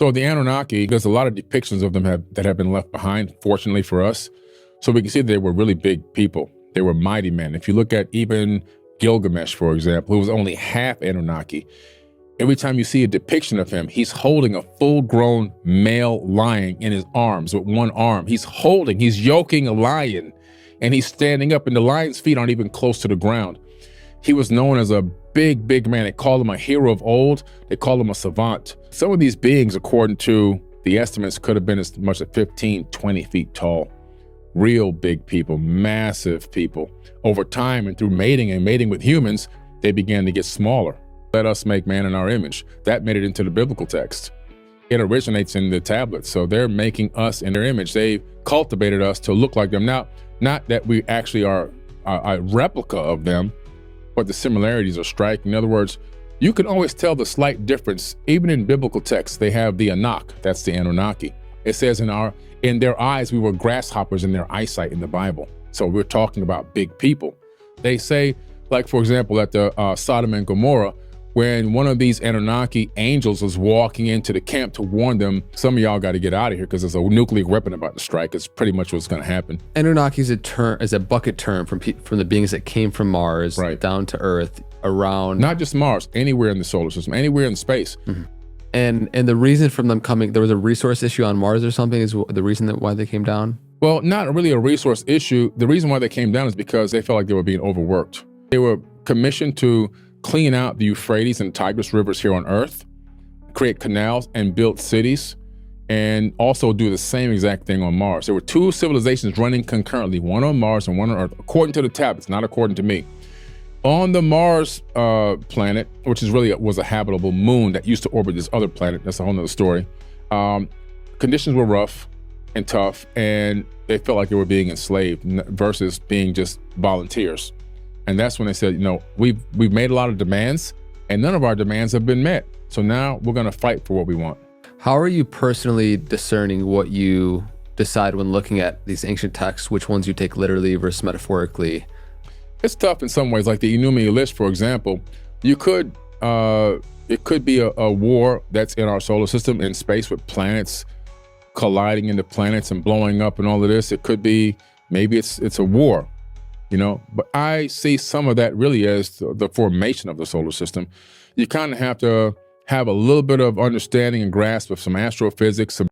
So the Anunnaki, there's a lot of depictions of them that have been left behind, fortunately for us. So we can see that they were really big people. They were mighty men. If you look at even Gilgamesh, for example, who was only half Anunnaki, every time you see a depiction of him, he's holding a full-grown male lion in his arms with one arm. He's yoking a lion, and he's standing up, and the lion's feet aren't even close to the ground. He was known as a big, big man. They called him a hero of old. They called him a savant. Some of these beings, according to the estimates, could have been as much as 15, 20 feet tall. Real big people, massive people. Over time and through mating and mating with humans, they began to get smaller. Let us make man in our image. That made it into the biblical text. It originates in the tablets. So they're making us in their image. They've cultivated us to look like them. Now, not that we actually are a replica of them, but the similarities are striking. In other words, you can always tell the slight difference. Even in biblical texts, they have the Anak, that's the Anunnaki. It says in their eyes, we were grasshoppers in their eyesight in the Bible. So we're talking about big people. They say, like, for example, at the Sodom and Gomorrah, when one of these Anunnaki angels was walking into the camp to warn them, some of y'all got to get out of here because there's a nuclear weapon about to strike. It's pretty much what's going to happen. Anunnaki is a bucket term from the beings that came from Mars down to Earth around. Not just Mars, anywhere in the solar system, anywhere in space. Mm-hmm. And the reason from them coming, there was a resource issue on Mars or something, is the reason why they came down? Well, not really a resource issue. The reason why they came down is because they felt like they were being overworked. They were commissioned to clean out the Euphrates and Tigris rivers here on Earth, create canals and build cities, and also do the same exact thing on Mars. There were two civilizations running concurrently, one on Mars and one on Earth, according to the tablets, not according to me. On the Mars planet, which was a habitable moon that used to orbit this other planet, that's a whole nother story, conditions were rough and tough, and they felt like they were being enslaved versus being just volunteers. And that's when they said, we've made a lot of demands and none of our demands have been met. So now we're going to fight for what we want. How are you personally discerning what you decide when looking at these ancient texts, which ones you take literally versus metaphorically? It's tough in some ways, like the Enuma Elish, for example. It could be a war that's in our solar system in space with planets colliding into planets and blowing up and all of this. It could be, maybe it's a war. But I see some of that really as the formation of the solar system. You kind of have to have a little bit of understanding and grasp of some astrophysics, some